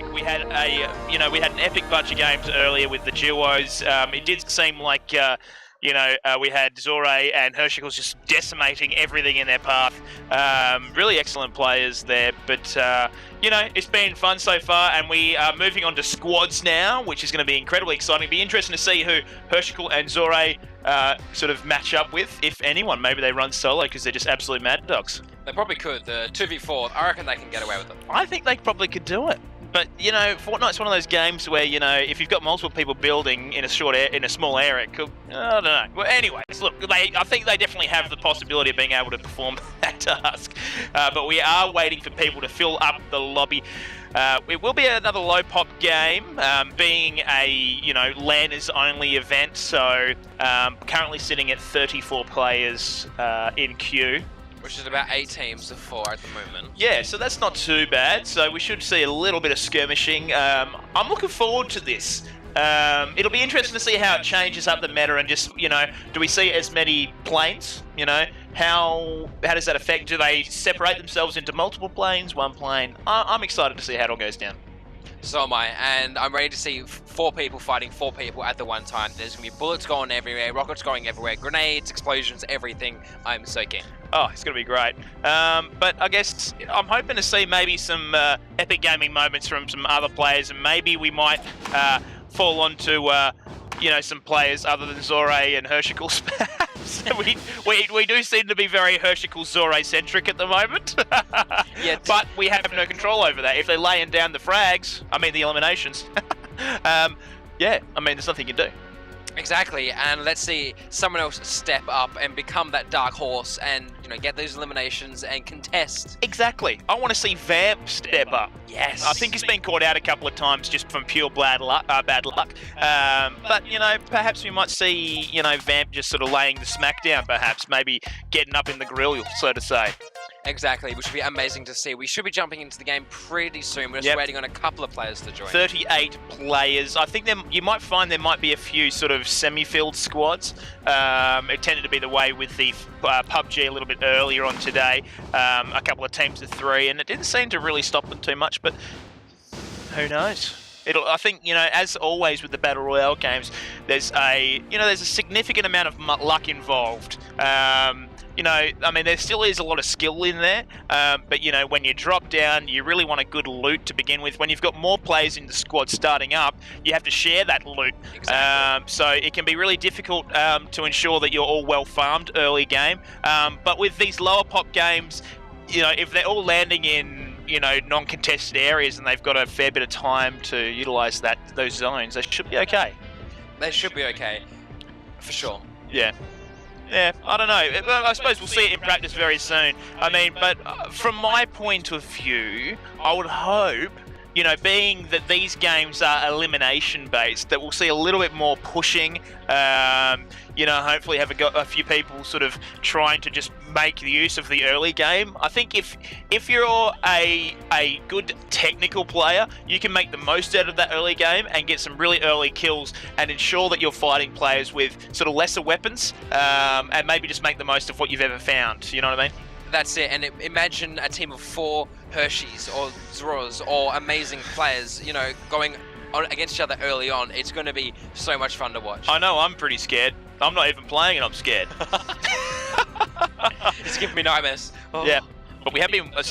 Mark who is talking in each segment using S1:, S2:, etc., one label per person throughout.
S1: back. We had we had an epic bunch of games earlier with the duos. It did seem like, we had Zore and Hershicles just decimating everything in their path. Really excellent players there, but it's been fun so far, and we are moving on to squads now, which is going to be incredibly exciting. It'll be interesting to see who Hershicles and Zore sort of match up with, if anyone. Maybe they run solo because they're just absolute mad dogs.
S2: They probably could. The 2v4, I reckon they can get away with it.
S1: I think they probably could do it. But, Fortnite's one of those games where, if you've got multiple people building in a small area, it could, I don't know. Well, anyways, look, I think they definitely have the possibility of being able to perform that task. But we are waiting for people to fill up the lobby. It will be another low pop game, being a, LANers only event. So, currently sitting at 34 players in queue.
S2: Which is about 8 teams of 4 at the moment.
S1: Yeah, so that's not too bad. So we should see a little bit of skirmishing. I'm looking forward to this. It'll be interesting to see how it changes up the meta and just, do we see as many planes? How does that affect? Do they separate themselves into multiple planes, one plane? I'm excited to see how it all goes down.
S2: So am I, and I'm ready to see 4 people fighting 4 people at the one time. There's going to be bullets going everywhere, rockets going everywhere, grenades, explosions, everything. I'm so keen.
S1: Oh, it's going to be great. But I guess I'm hoping to see maybe some epic gaming moments from some other players, and maybe we might fall onto, some players other than Zore and Hershicles. we do seem to be very Hershicles Zore-centric at the moment.
S2: Yeah,
S1: but we have no control over that. If they're laying down the frags, the eliminations, there's nothing you can do.
S2: Exactly, and let's see someone else step up and become that dark horse and, get those eliminations and contest.
S1: Exactly. I want to see Vamp step up.
S2: Yes.
S1: I think he's been caught out a couple of times just from pure bad luck. But, perhaps we might see, Vamp just sort of laying the smack down, perhaps, maybe getting up in the grill, so to say.
S2: Exactly, which would be amazing to see. We should be jumping into the game pretty soon. We're just waiting on a couple of players to join.
S1: 38 players. I think you might find there might be a few sort of semi-filled squads. It tended to be the way with the PUBG a little bit earlier on today. A couple of teams of 3, and it didn't seem to really stop them too much, but who knows? I think, as always with the Battle Royale games, there's a significant amount of luck involved. There still is a lot of skill in there, but, when you drop down, you really want a good loot to begin with. When you've got more players in the squad starting up, you have to share that loot.
S2: Exactly.
S1: So it can be really difficult to ensure that you're all well farmed early game. But with these lower pop games, if they're all landing in, non-contested areas and they've got a fair bit of time to utilise those zones, they should be okay.
S2: They should be okay, for sure.
S1: Yeah. Yeah, I don't know. I suppose we'll see it in practice very soon. But from my point of view, I would hope, being that these games are elimination-based, that we'll see a little bit more pushing. Hopefully have a few people sort of trying to just make the use of the early game. I think if you're a good technical player, you can make the most out of that early game and get some really early kills and ensure that you're fighting players with sort of lesser weapons, and maybe just make the most of what you've ever found. You know what I mean?
S2: That's it, and imagine a team of 4 Hershey's or Zores or amazing players, going on against each other early on. It's going to be so much fun to watch.
S1: I know, I'm pretty scared. I'm not even playing and I'm scared.
S2: It's giving me nightmares. Oh.
S1: Yeah, but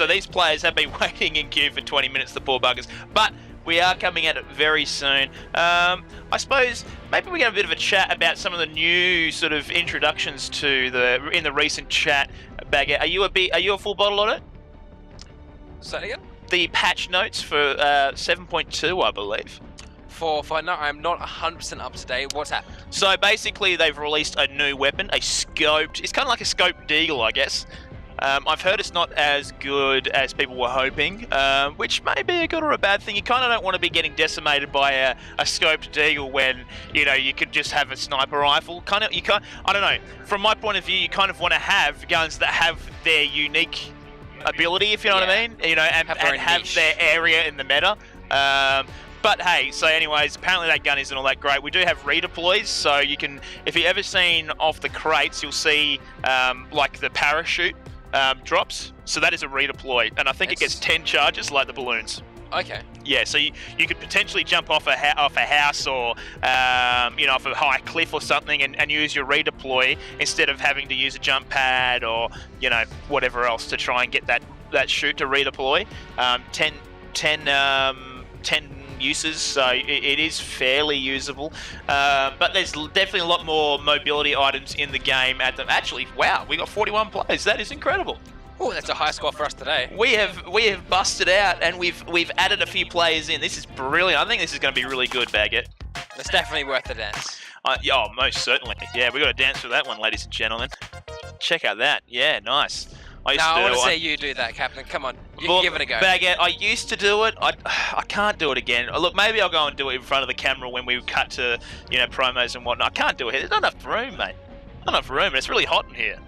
S1: these players have been waiting in queue for 20 minutes, the poor buggers. But we are coming at it very soon. I suppose maybe we can have a bit of a chat about some of the new sort of introductions in the recent chat. Bagger, are you a full bottle on it?
S2: Say it again?
S1: The patch notes for 7.2, I believe.
S2: No, I'm not 100% up to date. What's happened?
S1: So basically, they've released a new weapon, it's kind of like a scoped deagle, I guess. I've heard it's not as good as people were hoping, which may be a good or a bad thing. You kind of don't want to be getting decimated by a scoped deagle when, you could just have a sniper rifle. I don't know. From my point of view, you kind of want to have guns that have their unique ability, if you know what I mean, and have their area in the meta. But hey, so anyways, apparently that gun isn't all that great. We do have redeploys, so you can, if you've ever seen off the crates, you'll see like the parachute drops. So that is a redeploy, and I think it gets 10 charges like the balloons.
S2: Okay.
S1: Yeah, so you could potentially jump off a house or off a high cliff or something and use your redeploy instead of having to use a jump pad or whatever else to try and get that chute to redeploy. 10 uses, so it is fairly usable. But there's definitely a lot more mobility items in the game. Actually, wow, we got 41 players. That is incredible.
S2: Oh, that's a high score for us today.
S1: We have busted out and we've added a few players in. This is brilliant. I think this is going to be really good, Baguette.
S2: It's definitely worth the dance.
S1: Most certainly. Yeah, we got to dance for that one, ladies and gentlemen. Check out that. Yeah, nice.
S2: I want to see you do that, Captain. Come on, you can give it a go.
S1: Baguette, I used to do it. I can't do it again. Look, maybe I'll go and do it in front of the camera when we cut to promos and whatnot. I can't do it here. There's not enough room, mate. Not enough room, and it's really hot in here.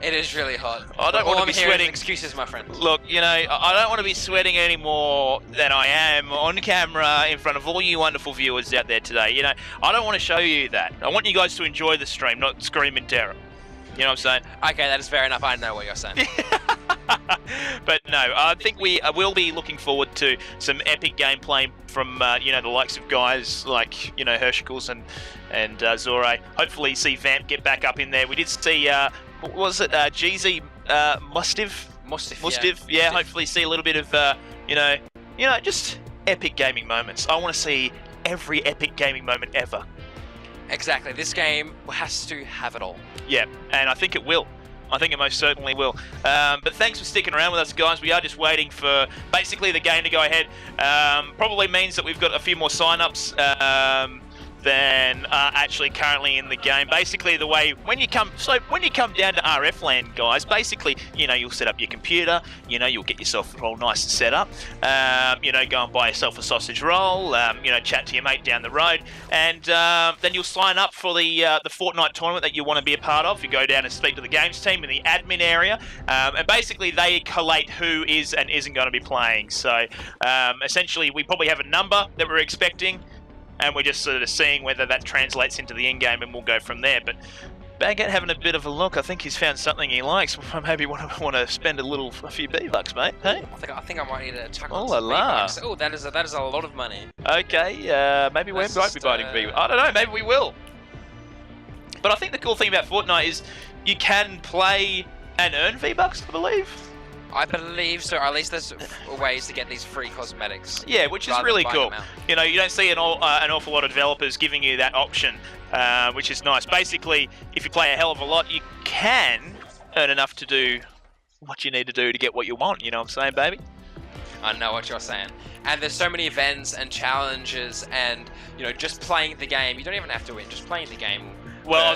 S2: It is really hot.
S1: I don't want to be sweating.
S2: Excuses, my friend.
S1: Look, I don't want to be sweating any more than I am on camera in front of all you wonderful viewers out there today. I don't want to show you that. I want you guys to enjoy the stream, not scream in terror. You know what I'm saying?
S2: Okay, that is fair enough. I know what you're saying.
S1: But no, I think we will be looking forward to some epic gameplay from the likes of guys like Hershicles and Zore. Hopefully see Vamp get back up in there. We did see what was it, Jeezy Mustiv? Yeah, hopefully see a little bit of just epic gaming moments. I want to see every epic gaming moment ever.
S2: Exactly. This game has to have it all.
S1: Yeah, and I think it will. I think it most certainly will. But thanks for sticking around with us, guys. We are just waiting for basically the game to go ahead. Probably means that we've got a few more sign-ups than are actually currently in the game. Basically, the way when you come down to RFLAN, guys, basically, you'll set up your computer. You'll get yourself all nice and set up. Go and buy yourself a sausage roll. Chat to your mate down the road, and then you'll sign up for the Fortnite tournament that you want to be a part of. You go down and speak to the games team in the admin area, and basically they collate who is and isn't going to be playing. So essentially, we probably have a number that we're expecting. And we're just sort of seeing whether that translates into the in-game, and we'll go from there. But Baguette having a bit of a look. I think he's found something he likes. Maybe want to spend a few B-bucks, mate. Hey?
S2: I think I might need to chuck on
S1: some
S2: B-bucks. Oh, that is a lot of money.
S1: Okay, maybe we might be biting B-bucks. I don't know. Maybe we will. But I think the cool thing about Fortnite is you can play and earn V-bucks, I believe.
S2: I believe so. Or at least there's ways to get these free cosmetics.
S1: Yeah, which is really cool. You don't see an awful lot of developers giving you that option, which is nice. Basically, if you play a hell of a lot, you can earn enough to do what you need to do to get what you want. You know what I'm saying, baby?
S2: I know what you're saying. And there's so many events and challenges, and just playing the game. You don't even have to win. Just playing the game.
S1: Well, I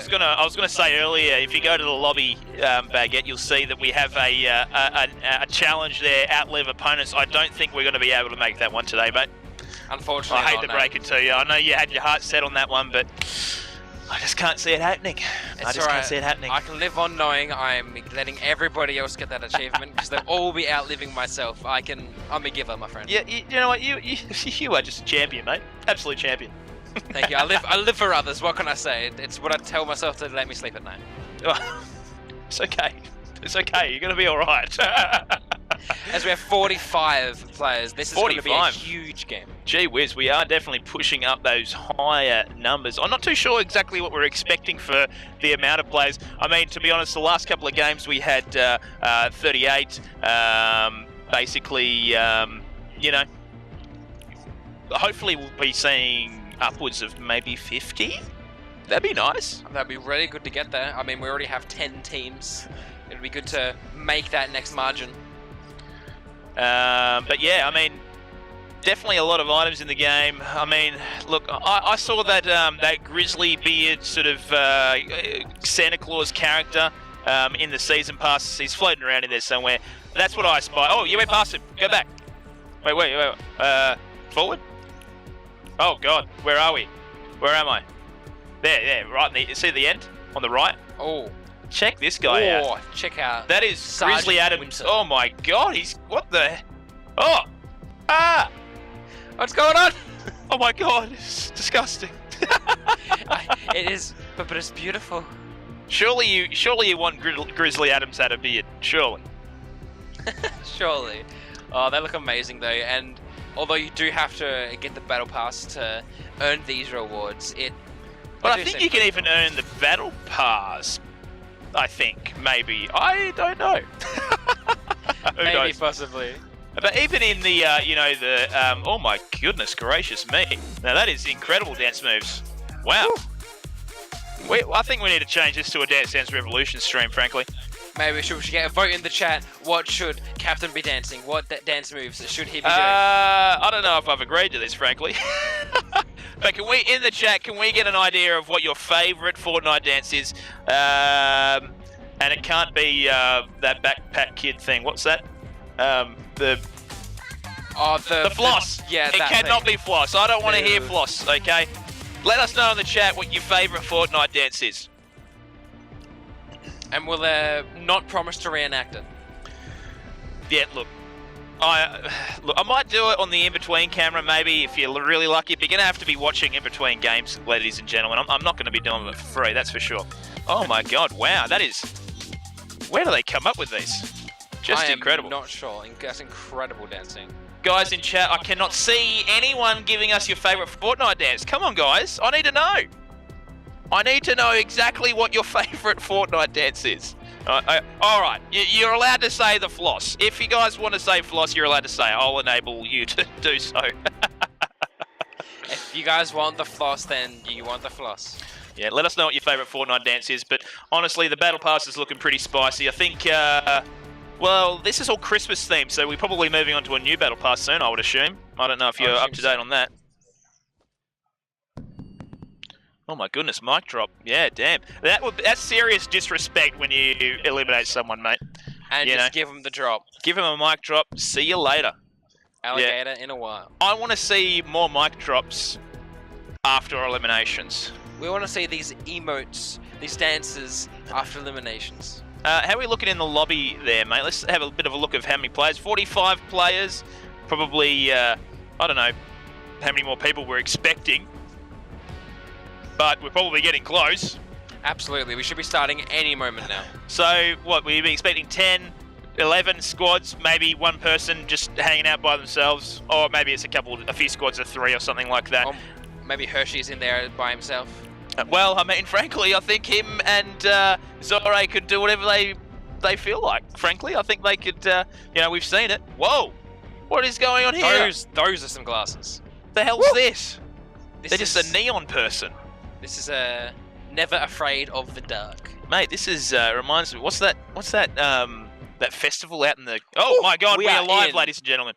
S1: was gonna say earlier, if you go to the lobby, Baguette, you'll see that we have a challenge there, outlive opponents. I don't think we're going to be able to make that one today, mate.
S2: Unfortunately,
S1: I hate to break it to you. I know you had your heart set on that one, but I just can't see it happening. Can't see it happening.
S2: I can live on knowing I'm letting everybody else get that achievement because they'll all be outliving myself. I'm a giver, my friend.
S1: Yeah, you know what? You are just a champion, mate. Absolute champion.
S2: Thank you. I live for others. What can I say? It's what I tell myself to let me sleep at night.
S1: It's okay. It's okay. You're going to be all right.
S2: As we have 45 players, this is going to be a huge game.
S1: Gee whiz, we are definitely pushing up those higher numbers. I'm not too sure exactly what we're expecting for the amount of players. I mean, to be honest, the last couple of games we had 38. Basically, hopefully we'll be seeing upwards of maybe 50. That'd be nice.
S2: That'd be really good to get there. I mean, we already have 10 teams. It'd be good to make that next margin.
S1: But yeah, I mean, definitely a lot of items in the game. I mean, look, I saw that grizzly beard sort of Santa Claus character in the season pass. He's floating around in there somewhere. That's what I spy. Oh, you went past him. Go back. Wait. Forward? Oh, God. Where are we? Where am I? There. Right. See the end? On the right?
S2: Oh.
S1: Check this guy out.
S2: Oh, check out.
S1: That is
S2: Sergeant
S1: Grizzly Adams.
S2: Winter.
S1: Oh, my God. What the... Oh! Ah!
S2: What's going on?
S1: Oh, my God. It's disgusting.
S2: It is, but it's beautiful.
S1: Surely you want Grizzly Adams had a beard. Surely.
S2: Surely. Oh, they look amazing, though, and Although you do have to get the battle pass to earn these rewards,
S1: But I think you can even earn the battle pass. I think maybe. I don't know. Who
S2: maybe
S1: knows?
S2: possibly.
S1: But even in the oh my goodness gracious me! Now that is incredible dance moves. Wow. I think we need to change this to a Dance Dance Revolution stream, frankly.
S2: Maybe we should get a vote in the chat. What should Captain be dancing? What dance moves should he be doing?
S1: I don't know if I've agreed to this, frankly. But can we, in the chat, can we get an idea of what your favourite Fortnite dance is? And it can't be that backpack kid thing. What's that? The floss.
S2: Yeah,
S1: it cannot be floss. I don't want to hear floss. Okay. Let us know in the chat what your favourite Fortnite dance is.
S2: And will not promise to reenact it?
S1: Yeah, look, I might do it on the in-between camera, maybe, if you're really lucky. But you're going to have to be watching in between games, ladies and gentlemen. I'm not going to be doing it for free, that's for sure. Oh my god, wow, that is... Where do they come up with these? Just incredible.
S2: I'm not sure. That's incredible dancing.
S1: Guys in chat, I cannot see anyone giving us your favourite Fortnite dance. Come on, guys, I need to know. I need to know exactly what your favourite Fortnite dance is. Alright, you're allowed to say the floss. If you guys want to say floss, you're allowed to say it. I'll enable you to do so.
S2: If you guys want the floss, then you want the floss.
S1: Yeah, let us know what your favourite Fortnite dance is. But honestly, the Battle Pass is looking pretty spicy. I think, well, this is all Christmas themed, so we're probably moving on to a new Battle Pass soon, I would assume. I don't know if you're up to date on that. Oh my goodness, mic drop. Yeah, damn. That's serious disrespect when you eliminate someone, mate.
S2: And just give them the drop.
S1: Give him a mic drop. See you later.
S2: Alligator in a while.
S1: I want to see more mic drops after eliminations.
S2: We want to see these emotes, these dances after eliminations.
S1: How are we looking in the lobby there, mate? Let's have a bit of a look of how many players. 45 players. Probably, I don't know how many more people we're expecting. But we're probably getting close.
S2: Absolutely. We should be starting any moment now.
S1: So, what, we'd be expecting 10, 11 squads, maybe one person just hanging out by themselves, or maybe it's a few squads of 3 or something like that.
S2: Or maybe Hershey's in there by himself.
S1: Well, I mean, frankly, I think him and Zorre could do whatever they feel like. Frankly, I think they could, we've seen it. Whoa! What is going on here?
S2: Those are some glasses.
S1: The hell's this? They're just a neon person.
S2: This is never afraid of the dark.
S1: Mate, this is reminds me. What's that? That festival out in the? Oh my God, we are live, ladies and gentlemen.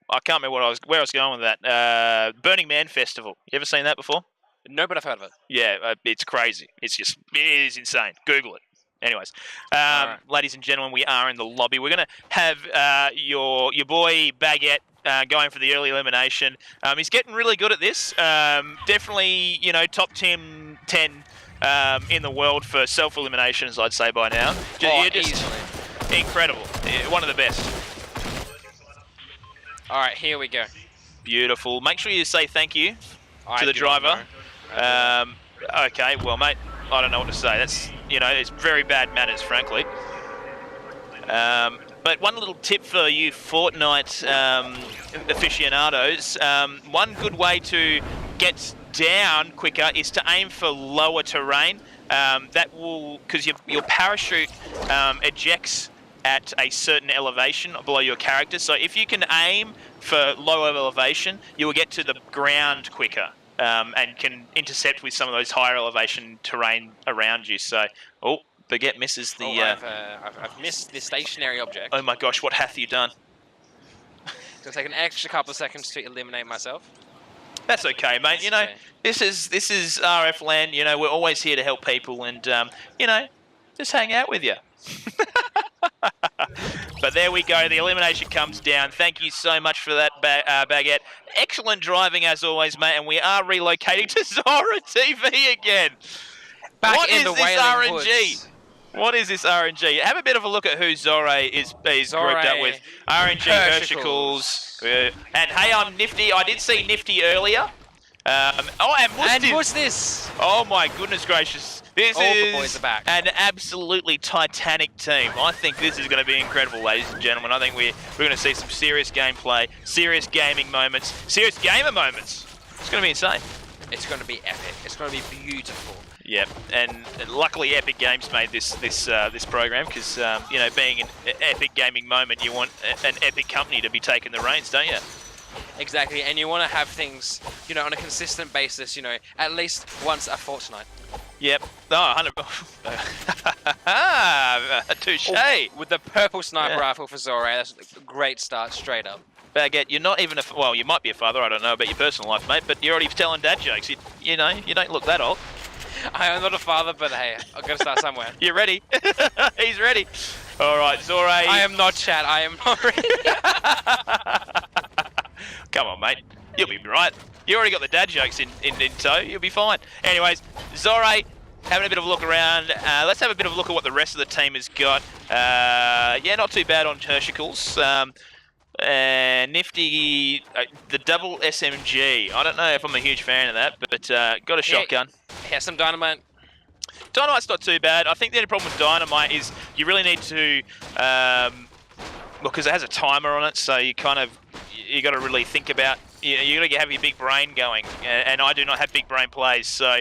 S1: I can't remember where I was going with that. Burning Man Festival. You ever seen that before?
S2: No, but I've heard of it.
S1: Yeah, it's crazy. It is insane. Google it. Anyways,
S2: right.
S1: Ladies and gentlemen, we are in the lobby. We're gonna have your boy Baguette. Going for the early elimination. He's getting really good at this. Definitely, top 10 in the world for self-eliminations, I'd say by now. You're just
S2: easily.
S1: Incredible. One of the best.
S2: All right, here we go.
S1: Beautiful. Make sure you say thank you to the driver. Okay, well, mate, I don't know what to say. That's, it's very bad manners, frankly. But one little tip for you Fortnite aficionados, one good way to get down quicker is to aim for lower terrain. That will, because your parachute ejects at a certain elevation below your character. So if you can aim for lower elevation, you will get to the ground quicker and can intercept with some of those higher elevation terrain around you. So, Baguette misses the...
S2: I've missed the stationary object.
S1: Oh my gosh, what hath you done?
S2: It's going to take an extra couple of seconds to eliminate myself.
S1: That's okay, mate.
S2: Okay.
S1: This is RFLAN. We're always here to help people and, just hang out with you. But there we go. The elimination comes down. Thank you so much for that, Baguette. Excellent driving as always, mate. And we are relocating to Zora TV again. What is this RNG? What is this RNG? Have a bit of a look at who Zorre is grouped up with. RNG, Hershicles. And hey, I'm Nifty. I did see Nifty earlier. And
S2: what's this?
S1: Oh my goodness gracious. This
S2: All the
S1: is
S2: boys are back.
S1: an absolutely titanic team. I think this is going to be incredible, ladies and gentlemen. I think we're going to see some serious gameplay, serious gaming moments, serious gamer moments. It's going to be insane.
S2: It's going to be epic. It's going to be beautiful.
S1: Yep, and luckily Epic Games made this program because you know, being an epic gaming moment, you want an epic company to be taking the reins, don't you?
S2: Exactly, and you want to have things, you know, on a consistent basis, you know, at least once a fortnight.
S1: Yep. Oh, 100. Touche.
S2: With the purple sniper
S1: Yeah.
S2: rifle for Zore, that's a great start, straight up.
S1: Baguette, you're not even well, you might be a father, I don't know about your personal life, mate, but you're already telling dad jokes. You know, you don't look that old.
S2: I am not a father, but hey, I've got to start somewhere.
S1: You're ready. He's ready. All right, Zore.
S2: I am not Chad, I am not ready.
S1: Come on, mate. You'll be right. You already got the dad jokes in tow. You'll be fine. Anyways, Zore, having a bit of a look around. Let's have a bit of a look at what the rest of the team has got. Yeah, not too bad on Hershicles. Nifty, the double SMG. I don't know if I'm a huge fan of that, but got a shotgun.
S2: Here's some dynamite.
S1: Dynamite's not too bad. I think the only problem with Dynamite is you really need to, well, because it has a timer on it, so you got to really think about. You got to have your big brain going, and I do not have big brain plays, so.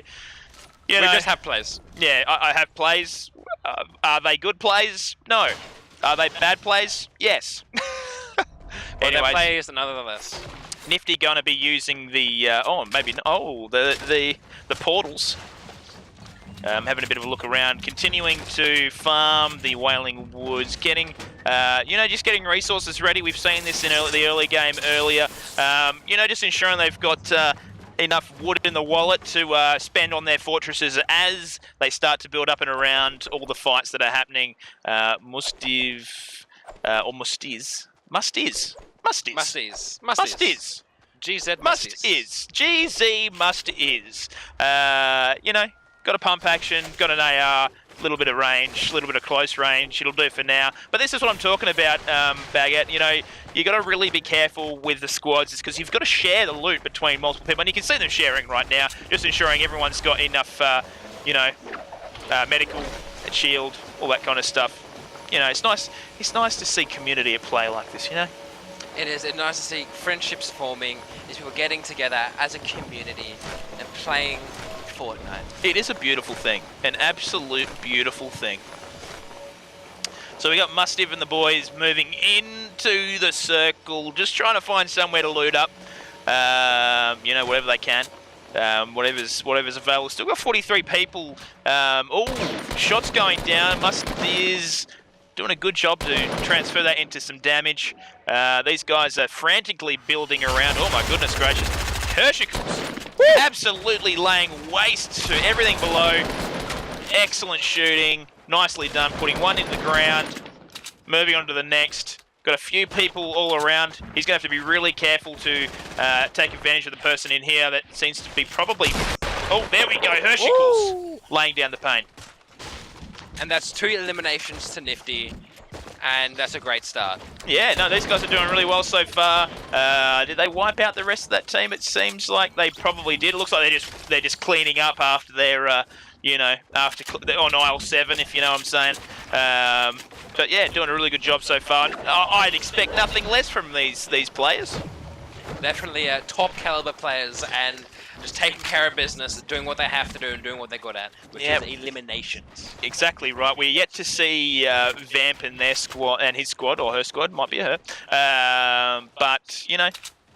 S1: You know,
S2: we just have plays.
S1: Yeah, I have plays. Are they good plays? No. Are they bad plays? Yes.
S2: Well,
S1: Anyways,
S2: plays nonetheless.
S1: Nifty going to be using the the portals. Having a bit of a look around, continuing to farm the Wailing Woods, getting just getting resources ready. We've seen this in the early game earlier. Just ensuring they've got enough wood in the wallet to spend on their fortresses as they start to build up and around all the fights that are happening. Musties.
S2: GZ
S1: must is. Got a pump action, got an AR, a little bit of range, a little bit of close range. It'll do for now. But this is what I'm talking about, Baguette. You know, you got to really be careful with the squads, because you've got to share the loot between multiple people, and you can see them sharing right now, just ensuring everyone's got enough, medical, shield, all that kind of stuff. You know, it's nice. It's nice to see community at play like this. You know.
S2: It is. It's nice to see friendships forming, these people getting together as a community and playing Fortnite.
S1: It is a beautiful thing, an absolute beautiful thing. So we got Mustiv and the boys moving into the circle, just trying to find somewhere to loot up. Whatever they can. Whatever's available. Still got 43 people. Shots going down. Mustiv doing a good job to transfer that into some damage. These guys are frantically building around. Oh my goodness gracious. Hershicles absolutely laying waste to everything below. Excellent shooting. Nicely done. Putting one in the ground. Moving on to the next. Got a few people all around. He's going to have to be really careful to take advantage of the person in here that seems to be probably... Oh, there we go. Hershicles laying down the paint.
S2: And that's 2 eliminations to Nifty, and that's a great start.
S1: Yeah, no, these guys are doing really well so far. Did they wipe out the rest of that team? It seems like they probably did. It looks like they're just cleaning up after their, on aisle 7, if you know what I'm saying. But yeah, doing a really good job so far. I'd expect nothing less from these players.
S2: Definitely top caliber players, and just taking care of business, doing what they have to do and doing what they're good at, which is eliminations.
S1: Exactly right. We're yet to see Vamp and their squad, and his squad, or her squad, might be her. But,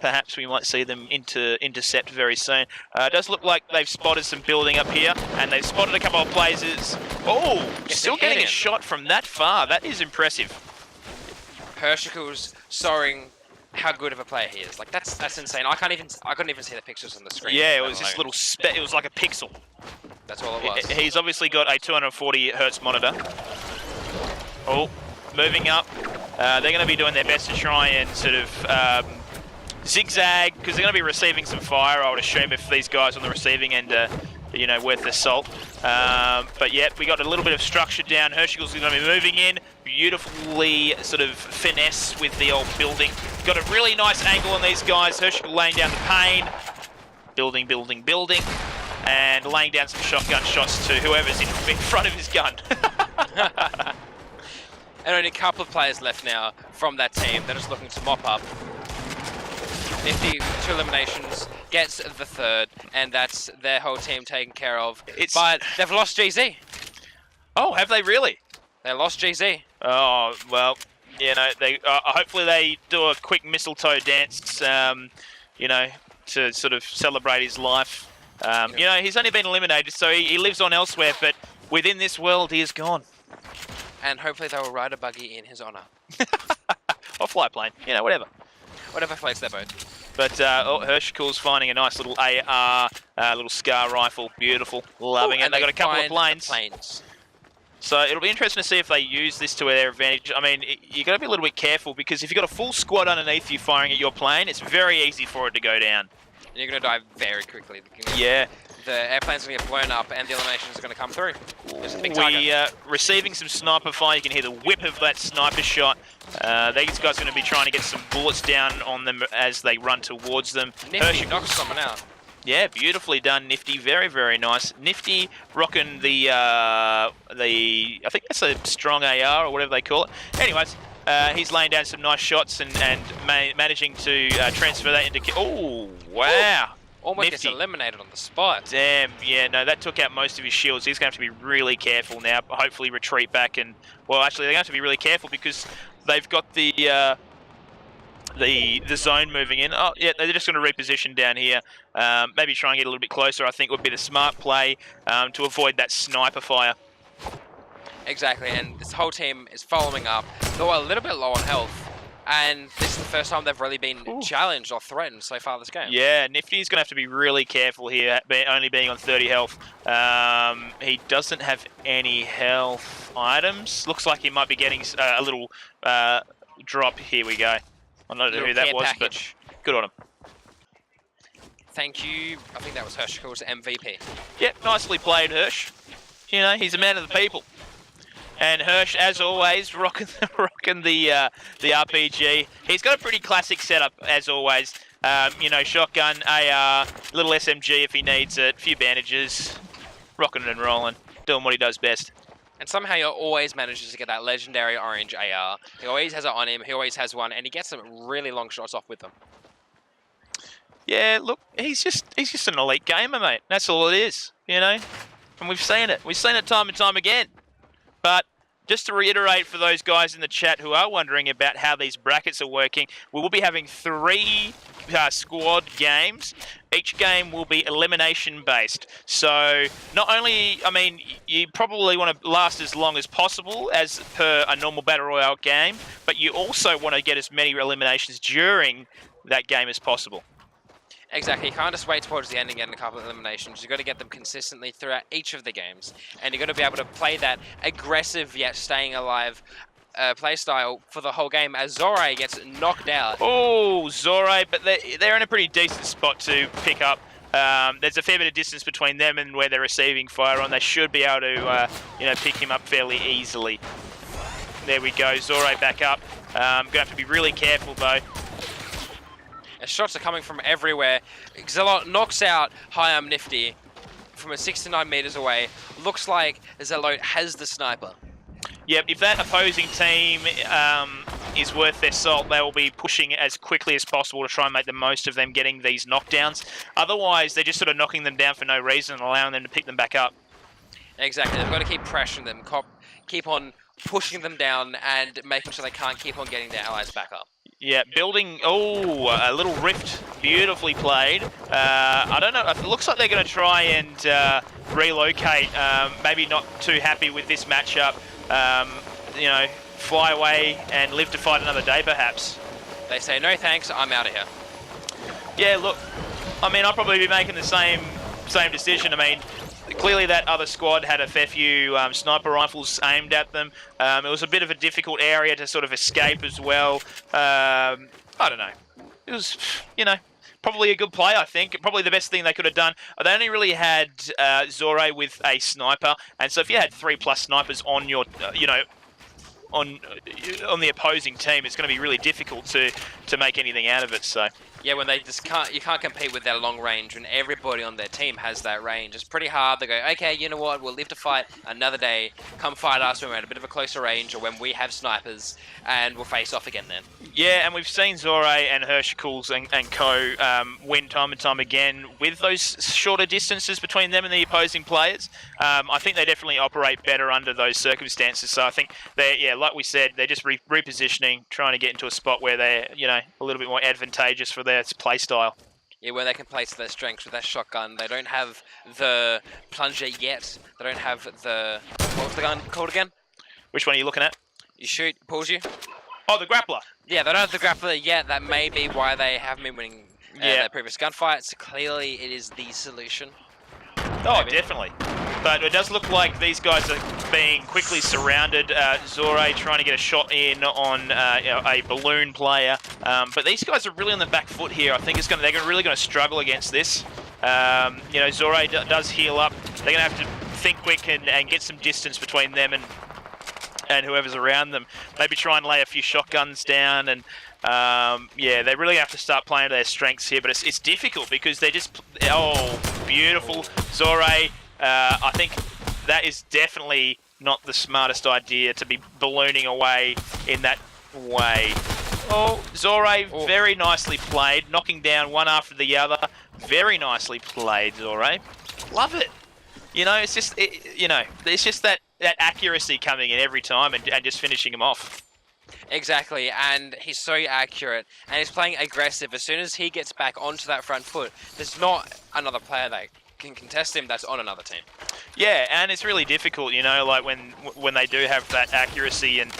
S1: perhaps we might see them intercept very soon. It does look like they've spotted some building up here, and they've spotted a couple of places. Oh, still getting a shot from that far. That is impressive.
S2: Hershicles soaring how good of a player he is. Like, that's insane. I couldn't even see the pixels on the screen.
S1: Yeah, it was just little it was like a pixel.
S2: That's all it was.
S1: He's obviously got a 240 hertz monitor. Oh, moving up. They're going to be doing their best to try and sort of zigzag, because they're going to be receiving some fire, I would assume, if these guys on the receiving end are, worth their salt. But yeah, we got a little bit of structure down. Hershicles are going to be moving in. Beautifully sort of finesse with the old building. Got a really nice angle on these guys. Hershicles laying down the pain. building, and laying down some shotgun shots to whoever's in front of his gun.
S2: And only a couple of players left now from that team. They're just looking to mop up. Nifty, 2 eliminations, gets the 3rd, and that's their whole team taken care of. But they've lost GZ.
S1: Oh, have they really?
S2: They lost GZ.
S1: Oh, well, you know, they hopefully they do a quick mistletoe dance, you know, to sort of celebrate his life. You know, he's only been eliminated, so he lives on elsewhere, but within this world, he is gone.
S2: And hopefully they will ride a buggy in his honor.
S1: Or fly a plane, you know, whatever.
S2: Whatever floats their boat.
S1: But Hershcool's finding a nice little AR, little SCAR rifle, beautiful, loving it. They got a couple of planes. So it'll be interesting to see if they use this to their advantage. I mean, you got to be a little bit careful because if you've got a full squad underneath you firing at your plane, it's very easy for it to go down.
S2: And you're going to die very quickly.
S1: Yeah.
S2: The airplane's going to get blown up and the eliminations are going to come through.
S1: Receiving some sniper fire. You can hear the whip of that sniper shot. These guys are going to be trying to get some bullets down on them as they run towards them.
S2: Nifty knocks someone out.
S1: Yeah, beautifully done, Nifty. Very, very nice. Nifty rocking I think that's a strong AR or whatever they call it. Anyways, he's laying down some nice shots and managing to transfer that into... Oh, wow.
S2: Almost gets eliminated on the spot.
S1: Damn, yeah, no, that took out most of his shields. He's going to have to be really careful now. Hopefully retreat back and... Well, actually, they're going to have to be really careful because they've got the zone moving in. Oh, yeah, they're just going to reposition down here. Maybe try and get a little bit closer, I think would be the smart play to avoid that sniper fire.
S2: Exactly, and this whole team is following up. They're a little bit low on health. And this is the first time they've really been challenged or threatened so far this game.
S1: Yeah, Nifty's going to have to be really careful here, only being on 30 health. He doesn't have any health items. Looks like he might be getting a little drop. Here we go. I don't know who that was, but good on him.
S2: Thank you. I think that was Hershcool's MVP.
S1: Yep, nicely played, Hirsch. You know, he's a man of the people. And Hirsch, as always, rocking the RPG. He's got a pretty classic setup, as always. You know, shotgun, AR, little SMG if he needs it, a few bandages, rocking and rolling, doing what he does best.
S2: And somehow he always manages to get that legendary orange AR. He always has it on him, he always has one, and he gets some really long shots off with them.
S1: Yeah, look, he's just an elite gamer, mate. That's all it is, you know? And we've seen it. We've seen it time and time again. But just to reiterate for those guys in the chat who are wondering about how these brackets are working, we will be having 3 squad games. Each game will be elimination based. So not only, I mean, you probably want to last as long as possible as per a normal Battle Royale game, but you also want to get as many eliminations during that game as possible.
S2: Exactly, you can't just wait towards the end and get a couple of eliminations. You've got to get them consistently throughout each of the games. And you've got to be able to play that aggressive yet staying alive playstyle for the whole game as Zorre gets knocked out.
S1: Oh, Zorre, but they're in a pretty decent spot to pick up. There's a fair bit of distance between them and where they're receiving fire on. They should be able to, you know, pick him up fairly easily. There we go, Zorre back up. Going to have to be really careful though.
S2: And shots are coming from everywhere. Zealot knocks out Hyam Nifty from 69 meters away. Looks like Zealot has the sniper.
S1: Yep, if that opposing team is worth their salt, they will be pushing as quickly as possible to try and make the most of them getting these knockdowns. Otherwise, they're just sort of knocking them down for no reason and allowing them to pick them back up.
S2: Exactly, they've got to keep pressuring them, keep on pushing them down and making sure they can't keep on getting their allies back up.
S1: Yeah, building, a little rift, beautifully played. I don't know, it looks like they're going to try and relocate, maybe not too happy with this matchup. You know, fly away and live to fight another day perhaps.
S2: They say, no thanks, I'm out of here.
S1: Yeah, look, I mean, I'll probably be making the same decision. I mean, clearly that other squad had a fair few sniper rifles aimed at them. It was a bit of a difficult area to sort of escape as well. I don't know. It was, you know, probably a good play, I think. Probably the best thing they could have done. They only really had Zorre with a sniper, and so if you had 3+ snipers on your, you know, on the opposing team, it's going to be really difficult to make anything out of it. So
S2: Yeah, when they just you can't compete with their long range when everybody on their team has that range. It's pretty hard. They go, okay, you know what? We'll live to fight another day. Come fight us when we're at a bit of a closer range or when we have snipers, and we'll face off again then.
S1: Yeah, and we've seen Zore and Hershicles and co win time and time again with those shorter distances between them and the opposing players. I think they definitely operate better under those circumstances. So I think they're, yeah, like we said, they're just repositioning, trying to get into a spot where they're, you know, a little bit more advantageous for their play style.
S2: Yeah, where they can play to their strengths with that shotgun. They don't have the plunger yet. They don't have the... What was the gun called again?
S1: Which one are you looking at?
S2: You shoot, pulls you.
S1: Oh, the grappler.
S2: Yeah, they don't have the grappler yet. That may be why they haven't been winning their previous gunfights. Clearly, it is the solution.
S1: Oh, maybe. Definitely. But it does look like these guys are being quickly surrounded. Zore trying to get a shot in on you know, a balloon player. But these guys are really on the back foot here. I think they're really going to struggle against this. You know, Zore does heal up. They're going to have to think quick and get some distance between them and whoever's around them. Maybe try and lay a few shotguns down. And yeah, they really have to start playing to their strengths here. But it's difficult because they're just... Oh, beautiful. Zore... I think that is definitely not the smartest idea to be ballooning away in that way. Oh, Zore, very nicely played, knocking down one after the other. Very nicely played, Zore. Love it. You know, it's just, you know, it's just that accuracy coming in every time and just finishing him off.
S2: Exactly, and he's so accurate, and he's playing aggressive. As soon as he gets back onto that front foot, there's not another player that can contest him that's on another team.
S1: Yeah, and it's really difficult, you know, like when they do have that accuracy and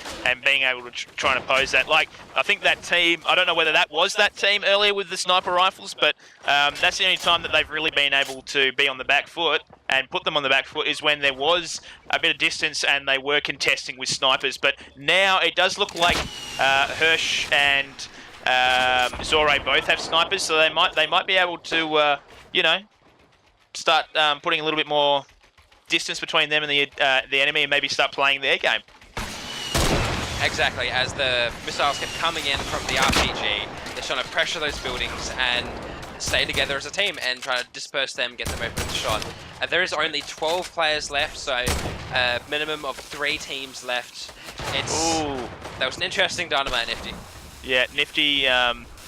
S1: being able to try and oppose that. Like, I think that team, I don't know whether that was that team earlier with the sniper rifles, but that's the only time that they've really been able to be on the back foot and put them on the back foot is when there was a bit of distance and they were contesting with snipers. But now it does look like Hirsch and Zore both have snipers, so they might be able to, you know, start putting a little bit more distance between them and the enemy and maybe start playing their game.
S2: Exactly, as the missiles kept coming in from the RPG, they're trying to pressure those buildings and stay together as a team and try to disperse them, get them open with a shot. There is only 12 players left, so a minimum of 3 teams left. That was an interesting dynamite, Nifty.
S1: Yeah, Nifty,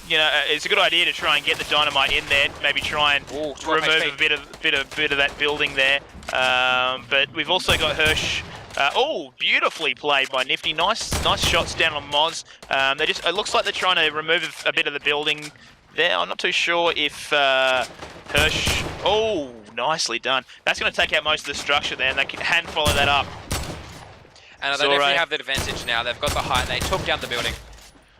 S1: you know, it's a good idea to try and get the dynamite in there, maybe try and remove a bit of that building there. But we've also got Hirsch. Oh, beautifully played by Nifty. Nice shots down on Moz. It looks like they're trying to remove a bit of the building there. I'm not too sure if Hirsch... Oh, nicely done. That's going to take out most of the structure there, and they can hand follow that up.
S2: And they definitely have the advantage now. They've got the height. They took down the building.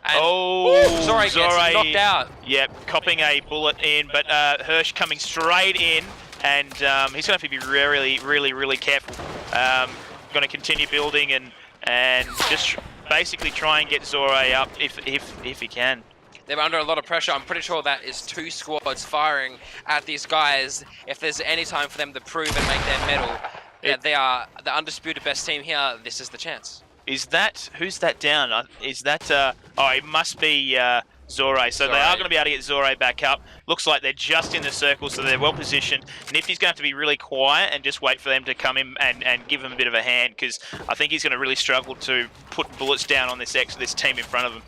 S2: And
S1: Zore
S2: gets knocked out.
S1: Yep, copping a bullet in, but Hirsch coming straight in, and he's going to have to be really careful. Going to continue building and just basically try and get Zore up if he can.
S2: They're under a lot of pressure. I'm pretty sure that is 2 squads firing at these guys. If there's any time for them to prove and make their medal that they are the undisputed best team here, this is the chance.
S1: Is that... Who's that down? Is that... oh, it must be Zore. So they are going to be able to get Zore back up. Looks like they're just in the circle, so they're well positioned. Nifty's going to have to be really quiet and just wait for them to come in and give him a bit of a hand, because I think he's going to really struggle to put bullets down on this team in front of him.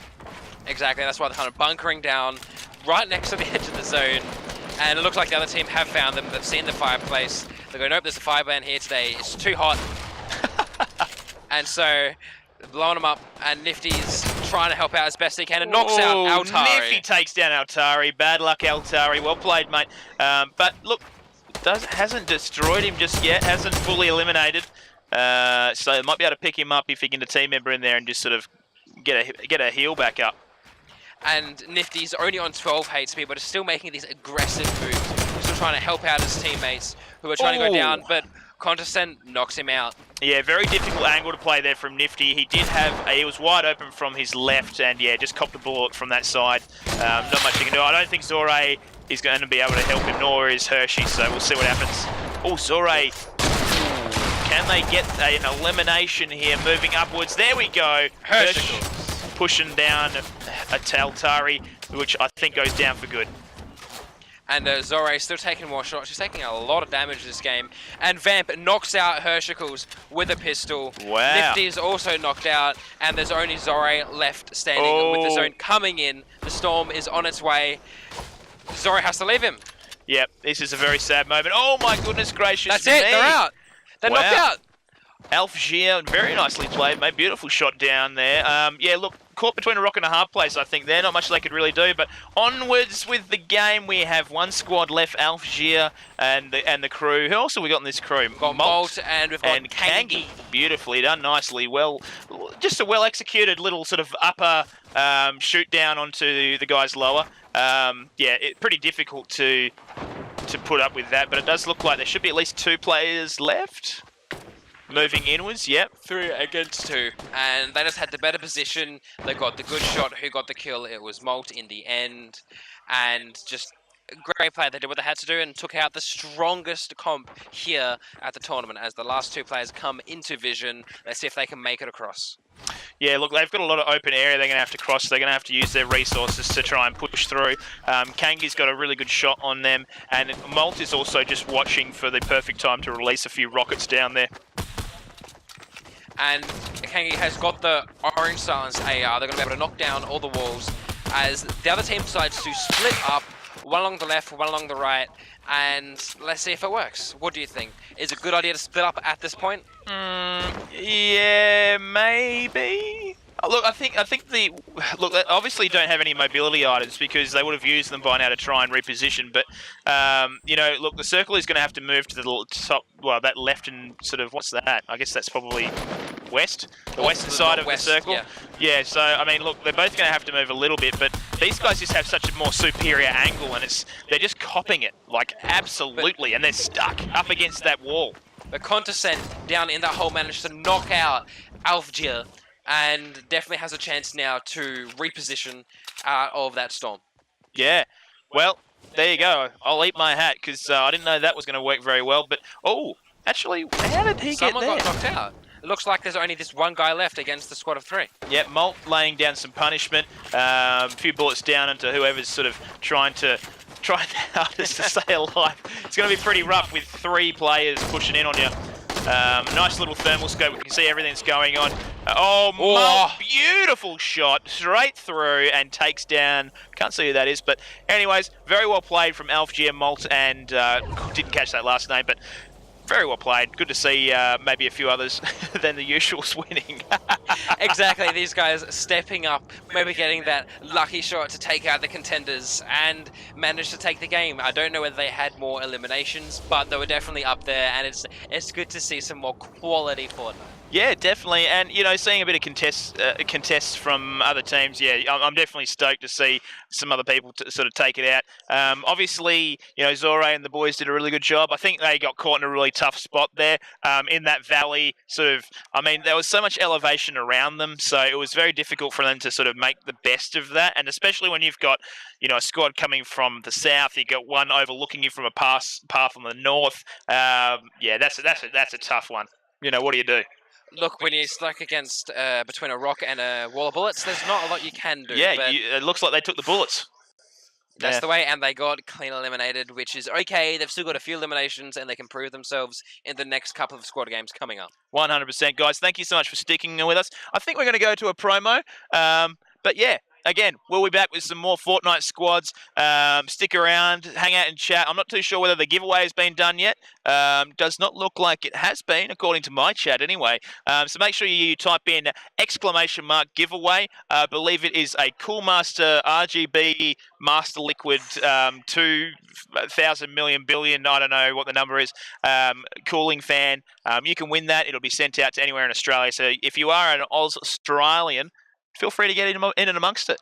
S2: Exactly, that's why they're kind of bunkering down right next to the edge of the zone. And it looks like the other team have found them. They've seen the fireplace. They go, nope, there's a firebrand here today. It's too hot. And so, blowing them up, and Nifty's trying to help out as best he can and knocks out Altari.
S1: Nifty takes down Altari. Bad luck, Altari. Well played, mate. But look, hasn't destroyed him just yet. Hasn't fully eliminated. So they might be able to pick him up if he can get a team member in there and just sort of get a heal back up.
S2: And Nifty's only on 12 HP, but is still making these aggressive moves. Still trying to help out his teammates who are trying to go down, but Contestant knocks him out. Yeah, very difficult angle to play there from Nifty. He was wide open from his left, and yeah, just copped a bullet from that side. Not much he can do. I don't think Zore is going to be able to help him, nor is Hershey, so we'll see what happens. Oh, Zore. Can they get an elimination here, moving upwards? There we go. Hershey pushing down a Altari.
S1: which I think goes down for good.
S2: And Zorre still taking more shots. She's taking a lot of damage this game. And Vamp knocks out Hershicles with a pistol.
S1: Wow.
S2: Nifty's also knocked out. And there's only Zorre left standing with the zone coming in. The Storm is on its way. Zorre has to leave him.
S1: Yep, this is a very sad moment. Oh my goodness gracious
S2: That's
S1: me.
S2: it, they're out. They're knocked out.
S1: Alfgier, very nicely played, mate. Beautiful shot down there. Yeah, look, caught between a rock and a hard place, I think there. Not much they could really do, but onwards with the game. We have one squad left, Alfgier and the crew. Who else have we got in this crew?
S2: We've got Molt and we've got Kangi.
S1: Beautifully done, nicely. Well, just a well-executed little sort of upper shoot down onto the guys lower. Yeah, pretty difficult to put up with that, but it does look like there should be at least 2 players left. Moving inwards, yep.
S2: 3 against 2. And they just had the better position. They got the good shot. Who got the kill? It was Molt in the end. And just a great play. They did what they had to do and took out the strongest comp here at the tournament as the last 2 players come into vision. Let's see if they can make it across.
S1: Yeah, look, they've got a lot of open area they're going to have to cross. They're going to have to use their resources to try and push through. Kangi's got a really good shot on them. And Molt is also just watching for the perfect time to release a few rockets down there.
S2: And Kangi has got the orange silenced AR. They're going to be able to knock down all the walls as the other team decides to split up, one along the left, one along the right, and let's see if it works. What do you think? Is it a good idea to split up at this point?
S1: Yeah, maybe. Look, I think they obviously don't have any mobility items because they would have used them by now to try and reposition. But you know, look, the circle is going to have to move to the top. Well, that left and sort of what's that? I guess that's probably west, the western side of the circle. Yeah. So I mean, look, they're both going to have to move a little bit, but these guys just have such a more superior angle, and they're just copping it like absolutely, and they're stuck up against that wall.
S2: But Contescent down in that hole managed to knock out Alfgier. And definitely has a chance now to reposition out of that storm.
S1: Yeah, well, there you go. I'll eat my hat because I didn't know that was going to work very well. But, oh, actually, how did he get there?
S2: Someone got knocked out. It looks like there's only this one guy left against the squad of 3.
S1: Yeah, Molt laying down some punishment. A few bullets down into whoever's sort of trying their hardest to stay alive. It's going to be pretty rough with 3 players pushing in on you. Nice little thermal scope. We can see everything's going on. Molt, beautiful shot straight through and takes down. Can't see who that is, but anyways, very well played from Alfgier, Molt, and didn't catch that last name, but very well played. Good to see maybe a few others than the usuals winning.
S2: Exactly, these guys stepping up, maybe getting that lucky shot to take out the contenders and manage to take the game. I don't know whether they had more eliminations, but they were definitely up there, and it's good to see some more quality Fortnite.
S1: Yeah, definitely, and you know, seeing a bit of contests from other teams, yeah, I'm definitely stoked to see some other people to sort of take it out. Obviously, you know, Zorre and the boys did a really good job. I think they got caught in a really tough spot there in that valley. Sort of, I mean, there was so much elevation around them, so it was very difficult for them to sort of make the best of that. And especially when you've got, you know, a squad coming from the south, you got one overlooking you from a path on the north. Yeah, that's a tough one. You know, what do you do?
S2: Look, when you're stuck against between a rock and a wall of bullets, there's not a lot you can do.
S1: Yeah,
S2: but
S1: it looks like they took the bullets.
S2: That's the way, and they got clean eliminated, which is okay. They've still got a few eliminations, and they can prove themselves in the next couple of squad games coming up.
S1: 100%, guys. Thank you so much for sticking with us. I think we're going to go to a promo, but yeah. Again, we'll be back with some more Fortnite squads. Stick around, hang out and chat. I'm not too sure whether the giveaway has been done yet. Does not look like it has been, according to my chat anyway. So make sure you type in ! giveaway. I believe it is a Cool Master RGB Master Liquid 2,000 million billion, I don't know what the number is, cooling fan. You can win that. It'll be sent out to anywhere in Australia. So if you are an Australian, feel free to get in and amongst it.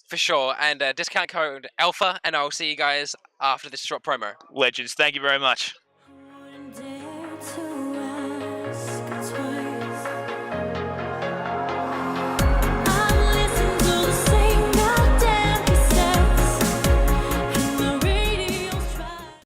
S2: For sure. And discount code ALPHA, and I'll see you guys after this short promo.
S1: Legends. Thank you very much.